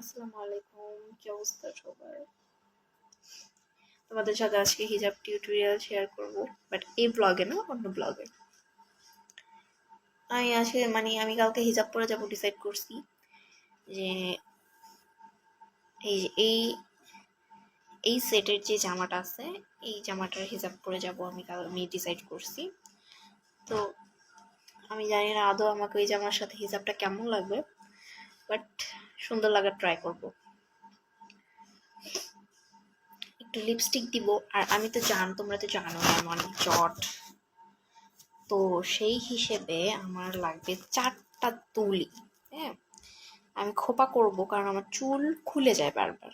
আসসালামু আলাইকুম, কি অবস্থা সবার? তোমাদের সাথে আজকে হিজাব টিউটোরিয়াল শেয়ার করব, বাট এই ব্লগে না, অন্য ব্লগে। আমি কালকে হিজাব পরে যাব ডিসাইড করছি। যে এই এই এই সেটের যে জামাটা আছে, এই জামাটার হিজাব পরে যাব আমি ডিসাইড করছি। তো আমি জানি না আদৌ আমাকে ওই জামার সাথে হিজাবটা কেমন লাগবে, বাট সুন্দর লাগার ট্রাই করব। একটু লিপস্টিক দিব, আর তোমরা তো জানো আমি অনেক জট, তো সেই হিসেবে আমার লাগবে 4টা তুলি। হ্যাঁ, আমি খোপা করব কারণ আমার চুল খুলে যায় বারবার।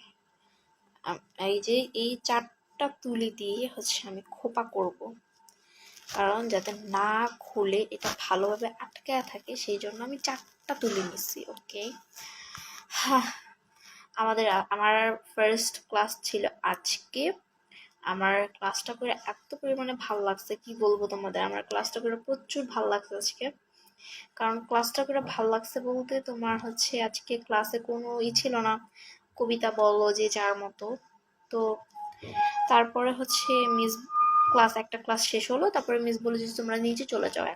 এই 4টা তুলি দিয়ে আমি খোপা করব, কারণ যাতে না খুলে এটা ভালোভাবে আটকায় থাকে, সেই জন্য আমি 4টা তুলি নিচ্ছি। ওকে, হ্যাঁ, আমার ফার্স্ট ক্লাস ছিল আজকে। আমার ক্লাসটা করে এত পরিমাণে ভালো লাগছে, কি বলবো তোমাদের। আমার ক্লাসটা করে প্রচুর ভালো লাগছে আজকে। কারণ ক্লাসটা করে ভালো লাগছে বলতে তোমার আজকে ক্লাসে কোনো ছিল না, কবিতা বলো যে যার মতো। তো তারপরে একটা ক্লাস শেষ হলো, তারপরে মিস বলে যে তোমরা নিচে চলে যাও।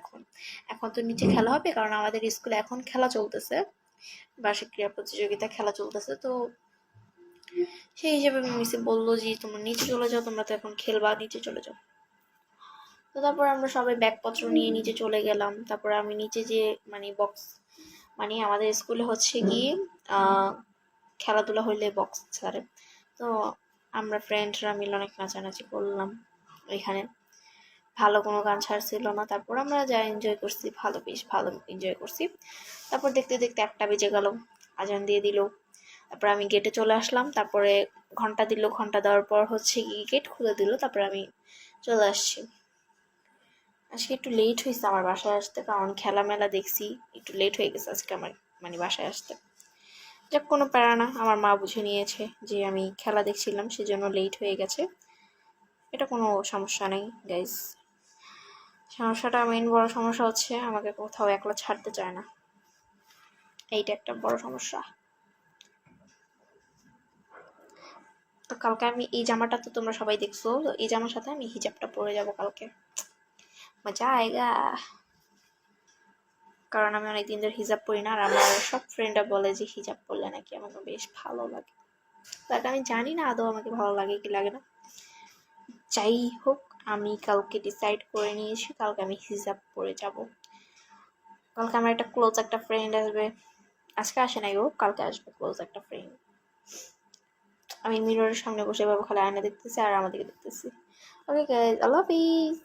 এখন তো নিচে খেলা হবে, কারণ আমাদের স্কুলে এখন খেলা চলতেছে, বার্ষিক ক্রীড়া প্রতিযোগিতা খেলা চলতেছে। তো সেই হিসেবে মিসে বললো যে তোমরা নিচে চলে যাও, তোমরা তো এখন খেলবা, নিচে চলে যাও। তো তারপর আমরা সবাই ব্যাগপত্র নিয়ে নিচে চলে গেলাম। তারপরে আমি নিচে যে বক্স, আমাদের স্কুলে গিয়ে খেলাধুলা হইলে বক্স ছাড়ে। তো আমরা ফ্রেন্ডরা মিলে অনেক নাচানাচি করলাম ওইখানে। ভালো কোনো গান ছাড়ছিল না, তারপর আমরা যা এনজয় করছি, বেশ ভালো এনজয় করছি। তারপর দেখতে দেখতে 1টা বেজে গেল, আজান দিয়ে দিল। তারপর আমি গেটে চলে আসলাম। তারপরে ঘন্টা দিল, ঘন্টা দেওয়ার পর গেট খুলে দিল। তারপরে আমি চলে আসছি। আজকে একটু লেট হয়েছে আমার বাসায় আসতে, কারণ খেলা মেলা দেখছি, একটু লেট হয়ে গেছে আজকে আমার বাসায় আসতে। যাক, কোনো প্যারা না, আমার মা বুঝে নিয়েছে যে আমি খেলা দেখছিলাম, সেজন্য লেট হয়ে গেছে। এটা কোনো সমস্যা নেই গাইজ। বড় সমস্যা আমাকে কোথাও একলা ছাড়তে চায় না, এইটা একটা বড় সমস্যা। তো কালকে আমি এই জামাটা তো তোমরা সবাই দেখছো, তো এই জামার সাথে আমি হিজাবটা পরে যাব কালকে। মজা আয়েগা। কারণ আমি অনেকদিন ধরে হিজাব পরি না, আর আমার সব ফ্রেন্ডরা বলে যে হিজাব পরলে নাকি আমাকে বেশ ভালো লাগে। তাকে আমি জানি না আদৌ আমাকে ভালো লাগে কি লাগে না। যাই হোক, আমি কালকে ডিসাইড করে নিয়েছি, কালকে আমি হিজাব পরে যাব। কালকে আমার একটা ক্লোজ একটা ফ্রেন্ড আসবে, আজকে আসে নাই, কালকে আসবে ক্লোজ একটা ফ্রেন্ড। আমি মিররের সামনে বসে এভাবে খালি আয়না দেখতেছি আর আমাদেরকে দেখতেছি। ওকে গাইজ, আল্লাহ হাফিজ।